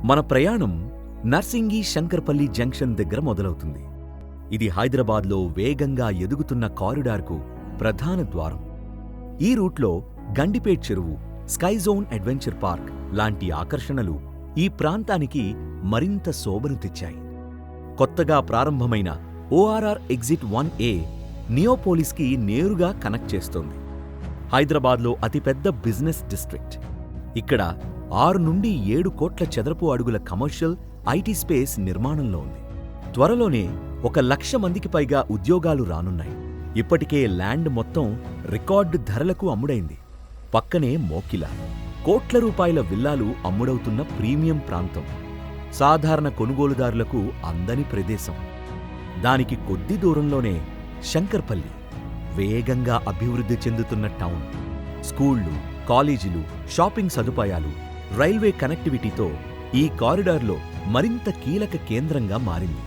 మన ప్రయాణం నర్సింగి శంకర్పల్లి జంక్షన్ దగ్గర మొదలవుతుంది. ఇది హైదరాబాద్లో వేగంగా ఎదుగుతున్న కారిడార్కు ప్రధాన ద్వారం. ఈ రూట్లో గండిపేట్ చెరువు, స్కైజోన్ అడ్వెంచర్ పార్క్ లాంటి ఆకర్షణలు ఈ ప్రాంతానికి మరింత శోభను తెచ్చాయి. కొత్తగా ప్రారంభమైన ORR ఎగ్జిట్ 1A నియోపోలిస్కి నేరుగా కనెక్ట్ చేస్తోంది. హైదరాబాద్లో అతిపెద్ద బిజినెస్ డిస్ట్రిక్ట్. ఇక్కడ 6 నుండి 7 కోట్ల చదరపు అడుగుల కమర్షియల్, IT స్పేస్ నిర్మాణంలో ఉంది. త్వరలోనే 1,00,000 మందికి పైగా ఉద్యోగాలు రానున్నాయి. ఇప్పటికే ల్యాండ్ మొత్తం రికార్డు ధరలకు అమ్ముడైంది. పక్కనే మోకిల, కోట్ల రూపాయల విల్లాలు అమ్ముడవుతున్న ప్రీమియం ప్రాంతం. సాధారణ కొనుగోలుదారులకు అందని ప్రదేశం. దానికి కొద్ది దూరంలోనే శంకర్పల్లి, వేగంగా అభివృద్ధి చెందుతున్న టౌన్. స్కూళ్లు, కాలేజీలు, షాపింగ్ సదుపాయాలు, రైల్వే కనెక్టివిటీతో ఈ కారిడార్లో మరింత కీలక కేంద్రంగా మారింది.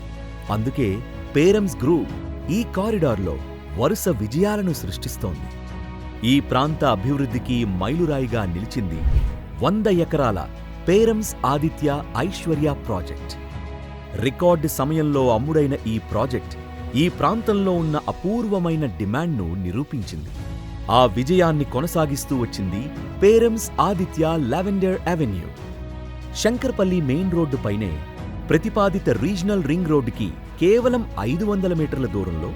అందుకే పేరమ్స్ గ్రూప్ ఈ కారిడార్లో వరుస విజయాలను సృష్టిస్తోంది. ఈ ప్రాంత అభివృద్ధికి మైలురాయిగా నిలిచింది 100 ఎకరాల పేరమ్స్ ఆదిత్య ఐశ్వర్య ప్రాజెక్ట్. రికార్డు సమయంలో అమ్ముడైన ఈ ప్రాజెక్ట్ ఈ ప్రాంతంలో ఉన్న అపూర్వమైన డిమాండ్ను నిరూపించింది. ఆ విజయాన్ని కొనసాగిస్తూ వచ్చింది పేరమ్స్ Aditya lavender avenue. Shankarpally main road పైనే ప్రతిపాదిత రీజనల్ రింగ్ రోడ్డుకి కేవలం 500 మీటర్ల దూరంలో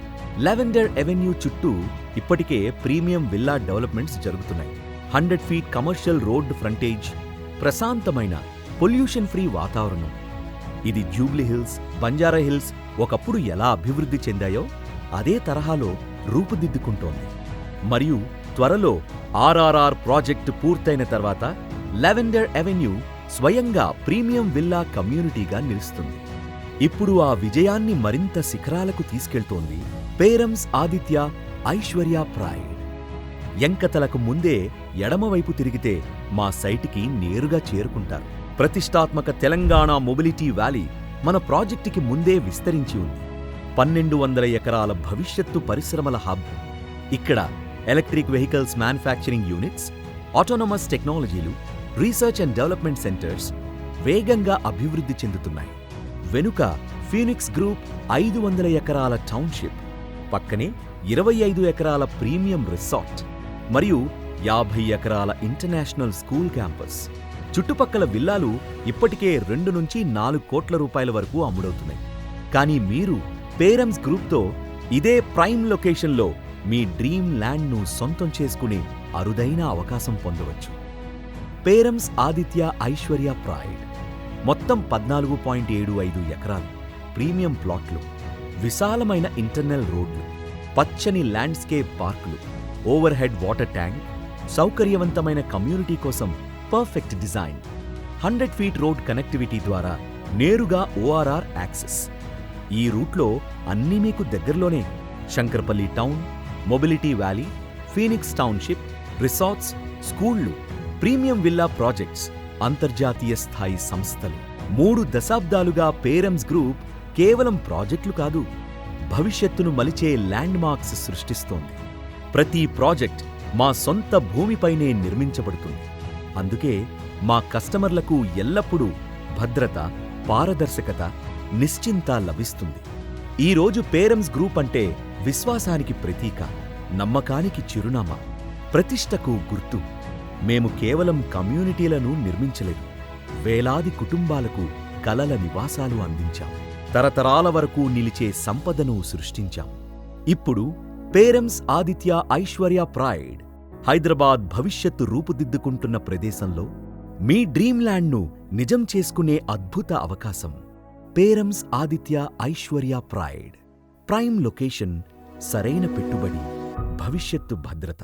లావెండర్ అవెన్యూ చుట్టూ ఇప్పటికే ప్రీమియం విల్లా డెవలప్మెంట్స్ జరుగుతున్నాయి. 100 ఫీట్ కమర్షియల్ రోడ్డు ఫ్రంటేజ్, ప్రశాంతమైన పొల్యూషన్ ఫ్రీ వాతావరణం. ఇది జూబ్లీ హిల్స్, బంజారా హిల్స్ ఒకప్పుడు ఎలా అభివృద్ధి చెందాయో అదే తరహాలో రూపుదిద్దుకుంటోంది. మరియు త్వరలో RRR ప్రాజెక్టు పూర్తయిన తర్వాత లావెండర్ అవెన్యూ స్వయంగా ప్రీమియం విల్లా కమ్యూనిటీగా నిలుస్తుంది. ఇప్పుడు ఆ విజయాన్ని మరింత శిఖరాలకు తీసుకెళ్తోంది పేరమ్స్ ఆదిత్య ఐశ్వర్య ప్రైడ్. ఎంకతలకు ముందే ఎడమవైపు తిరిగితే మా సైటుకి నేరుగా చేరుకుంటారు. ప్రతిష్టాత్మక తెలంగాణ మొబిలిటీ వ్యాలీ మన ప్రాజెక్టుకి ముందే విస్తరించి ఉంది. 1200 ఎకరాల భవిష్యత్తు పరిశ్రమల హబ్. ఇక్కడ electric vehicles manufacturing units, autonomous టెక్నాలజీలు, రీసెర్చ్ అండ్ డెవలప్మెంట్ సెంటర్స్ వేగంగా అభివృద్ధి చెందుతున్నాయి. వెనుక ఫీనిక్స్ గ్రూప్ 500 ఎకరాల టౌన్షిప్, పక్కనే 25 ఎకరాల ప్రీమియం రిసార్ట్ మరియు 50 ఎకరాల ఇంటర్నేషనల్ స్కూల్ క్యాంపస్. చుట్టుపక్కల విల్లాలు ఇప్పటికే 2 నుంచి 4 కోట్ల రూపాయల వరకు అమ్ముడవుతున్నాయి. కానీ మీరు పేరమ్స్ గ్రూప్తో ఇదే ప్రైమ్ లొకేషన్లో మీ డ్రీమ్ ల్యాండ్ను సొంతం చేసుకునే అరుదైన అవకాశం పొందవచ్చు. పేరమ్స్ ఆదిత్య ఐశ్వర్య ప్రైడ్ మొత్తం 14.75 ఎకరాలు, ప్రీమియం ప్లాట్లు, విశాలమైన ఇంటర్నల్ రోడ్లు, పచ్చని ల్యాండ్స్కేప్ పార్కులు, ఓవర్ హెడ్ వాటర్ ట్యాంక్, సౌకర్యవంతమైన కమ్యూనిటీ కోసం perfect design, 100 feet road connectivity ద్వారా నేరుగా ORR యాక్సెస్. ఈ రూట్లో అన్నీ మీకు దగ్గరలోనే. Shankarpalli town, mobility valley, Phoenix township, resorts, స్కూళ్లు, ప్రీమియం విల్లా ప్రాజెక్ట్స్, అంతర్జాతీయ స్థాయి సంస్థలు. 3 దశాబ్దాలుగా పేరమ్స్ గ్రూప్ కేవలం ప్రాజెక్టులు కాదు, భవిష్యత్తును మలిచే ల్యాండ్ మార్క్స్ సృష్టిస్తోంది. ప్రతి ప్రాజెక్ట్ మా సొంత భూమిపైనే నిర్మించబడుతుంది. అందుకే మా కస్టమర్లకు ఎల్లప్పుడూ భద్రత, పారదర్శకత, నిశ్చింత లభిస్తుంది. ఈరోజు పేరమ్స్ గ్రూప్ అంటే విశ్వాసానికి ప్రతీక, నమ్మకానికి చిరునామా, ప్రతిష్టకు గుర్తు. మేము కేవలం కమ్యూనిటీలను నిర్మించలేదు, వేలాది కుటుంబాలకు కలల నివాసాలు అందించాం. తరతరాల వరకు నిలిచే సంపదను సృష్టించాం. ఇప్పుడు పేరమ్స్ ఆదిత్య ఐశ్వర్య ప్రైడ్ హైదరాబాద్ భవిష్యత్తు రూపుదిద్దుకుంటున్న ప్రదేశంలో మీ డ్రీమ్ ల్యాండ్ను నిజం చేసుకునే అద్భుత అవకాశం. Perams Aditya Aishwarya pride. Prime location, సరైన పెట్టుబడి, భవిష్యత్తు భద్రత.